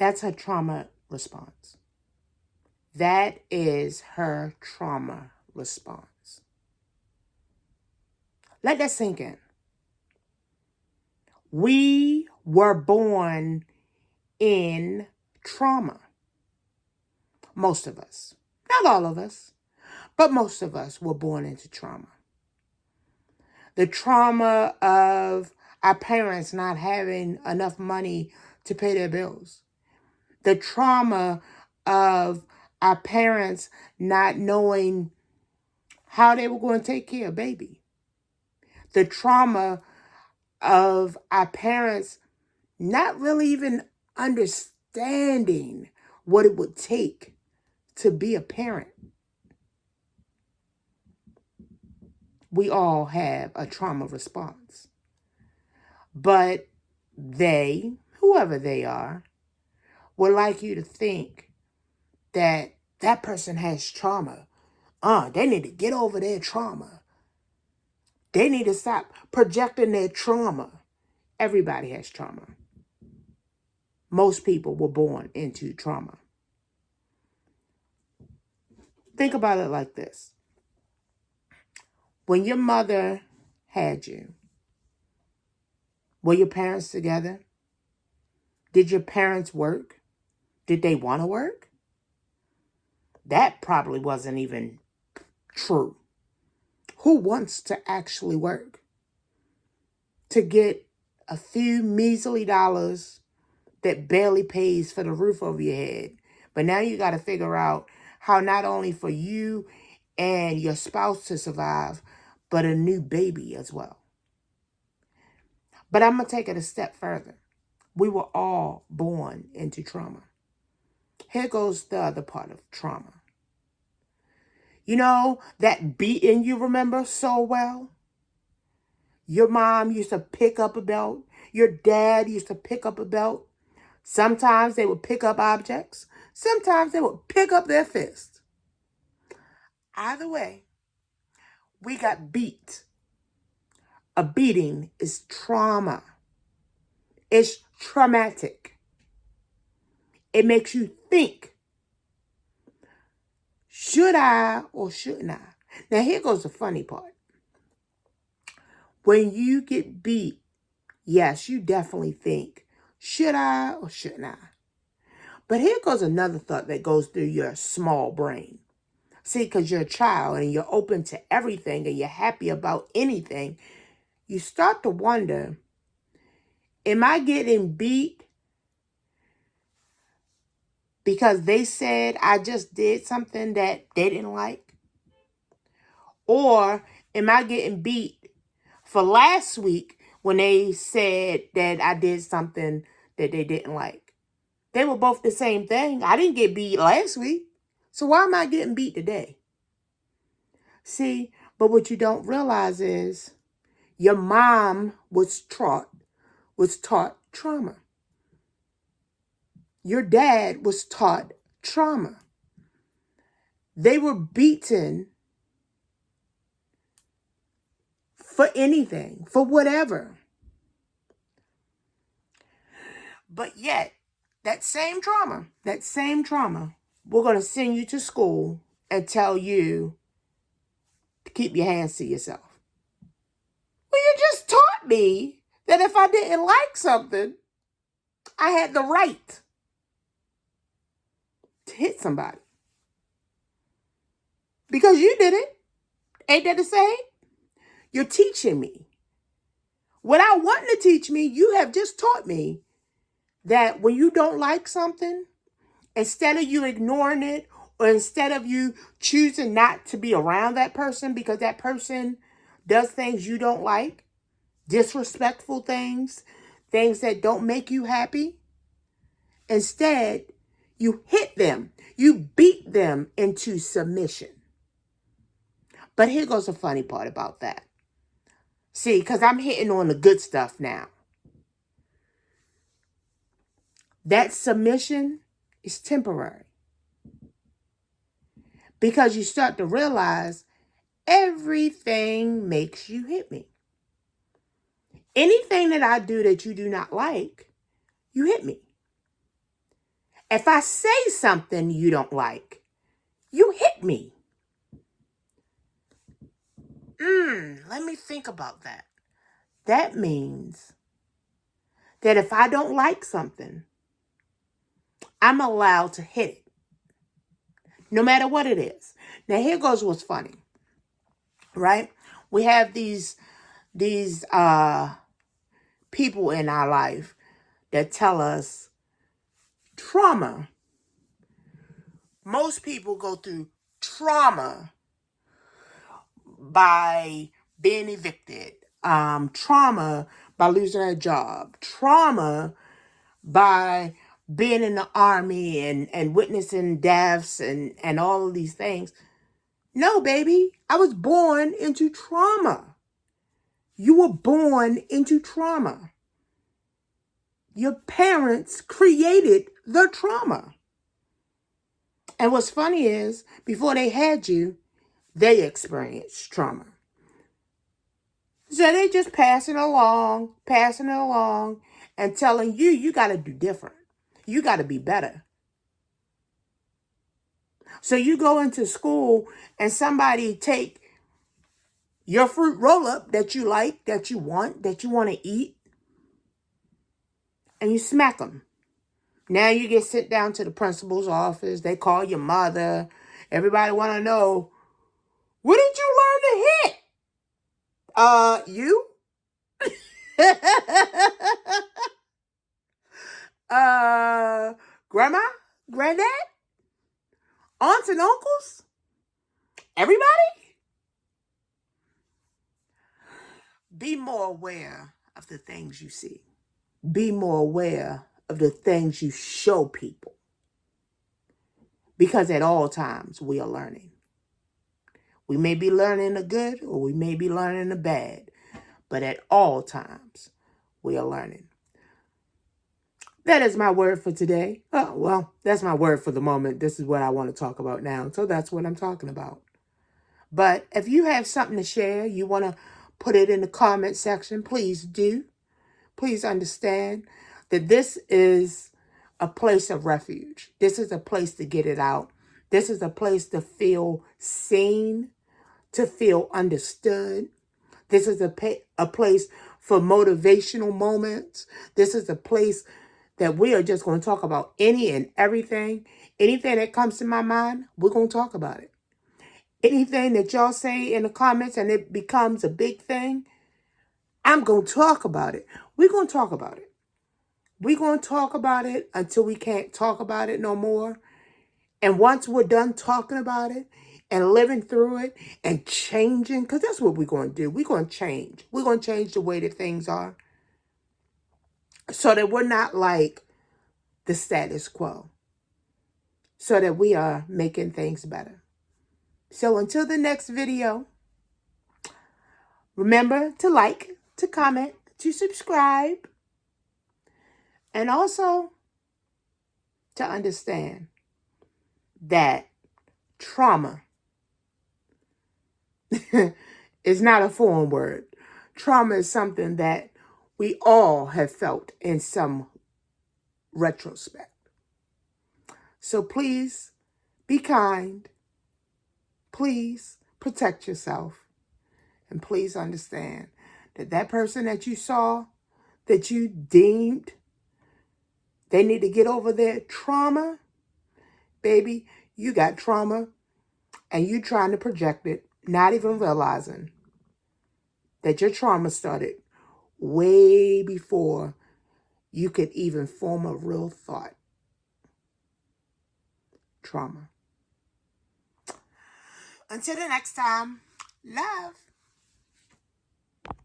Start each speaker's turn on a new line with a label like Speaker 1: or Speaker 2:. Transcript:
Speaker 1: That's her trauma response. That is her trauma response. Let that sink in. We were born in trauma. Most of us. Not all of us, but most of us were born into trauma. The trauma of our parents not having enough money to pay their bills. The trauma of our parents not knowing how they were going to take care of baby. The trauma of our parents not really even understanding what it would take to be a parent. We all have a trauma response. But they, whoever they are, would like you to think that that person has trauma. They need to get over their trauma. They need to stop projecting their trauma. Everybody has trauma. Most people were born into trauma. Think about it like this. When your mother had you, were your parents together? Did your parents work? Did they want to work? That probably wasn't even true. Who wants to actually work? To get a few measly dollars that barely pays for the roof over your head. But now you got to figure out how not only for you and your spouse to survive, but a new baby as well. But I'm going to take it a step further. We were all born into trauma. Here goes the other part of trauma. You know, that beating you remember so well? Your mom used to pick up a belt. Your dad used to pick up a belt. Sometimes they would pick up objects. Sometimes they would pick up their fist. Either way, we got beat. A beating is trauma. It's traumatic. It makes you think, should I or shouldn't I? Now here goes the funny part. When you get beat, yes, you definitely think, should I or shouldn't I? But here goes another thought that goes through your small brain. See, because you're a child and you're open to everything and you're happy about anything, you start to wonder, am I getting beat because they said I just did something that they didn't like? Or am I getting beat for last week when they said that I did something that they didn't like? They were both the same thing. I didn't get beat last week. So why am I getting beat today? See, but what you don't realize is your mom was taught trauma. Your dad was taught trauma. They were beaten for anything, for whatever. But yet, that same trauma, we're going to send you to school and tell you to keep your hands to yourself. Well, you just taught me that if I didn't like something, I had the right to hit somebody. Because you did it. Ain't that the same? You're teaching me. Without wanting to teach me, you have just taught me that when you don't like something, instead of you ignoring it, or instead of you choosing not to be around that person because that person does things you don't like, disrespectful things, things that don't make you happy, instead, you hit them. You beat them into submission. But here goes the funny part about that. See, because I'm hitting on the good stuff now. That submission is temporary. Because you start to realize everything makes you hit me. Anything that I do that you do not like, you hit me. If I say something you don't like, you hit me. Let me think about that. That means that if I don't like something, I'm allowed to hit it, no matter what it is. Now, here goes what's funny, right? We have these people in our life that tell us trauma. Most people go through trauma by being evicted, trauma by losing a job, trauma by being in the army and witnessing deaths and all of these things. No, baby, I was born into trauma. You were born into trauma. Your parents created the trauma. And what's funny is, before they had you, they experienced trauma. So they just passing it along, and telling you, you got to do different. You got to be better. So you go into school and somebody take your fruit roll-up that you like, that you want to eat, and you smack them. Now you get sent down to the principal's office. They call your mother. Everybody want to know, what did you learn to hit? You? Grandma? Granddad? Aunts and uncles? Everybody? Be more aware of the things you see. Be more aware of the things you show people. Because at all times, we are learning. We may be learning the good or we may be learning the bad. But at all times, we are learning. That is my word for today. Oh, well, that's my word for the moment. This is what I want to talk about now. So that's what I'm talking about. But if you have something to share, you want to put it in the comment section, please do. Please understand that this is a place of refuge. This is a place to get it out. This is a place to feel seen, to feel understood. This is a place for motivational moments. This is a place that we are just going to talk about any and everything. Anything that comes to my mind, we're going to talk about it. Anything that y'all say in the comments and it becomes a big thing, I'm going to talk about it. We're going to talk about it. We're going to talk about it until we can't talk about it no more. And once we're done talking about it and living through it and changing, because that's what we're going to do. We're going to change. We're going to change the way that things are so that we're not like the status quo, so that we are making things better. So until the next video, remember to like, to comment, to subscribe, and also to understand that trauma is not a foreign word. Trauma is something that we all have felt in some retrospect. So please be kind. Please protect yourself. And please understand that that person that you saw, that you deemed they need to get over their trauma, baby, you got trauma and you trying to project it, not even realizing that your trauma started way before you could even form a real thought. Trauma. Until the next time, love.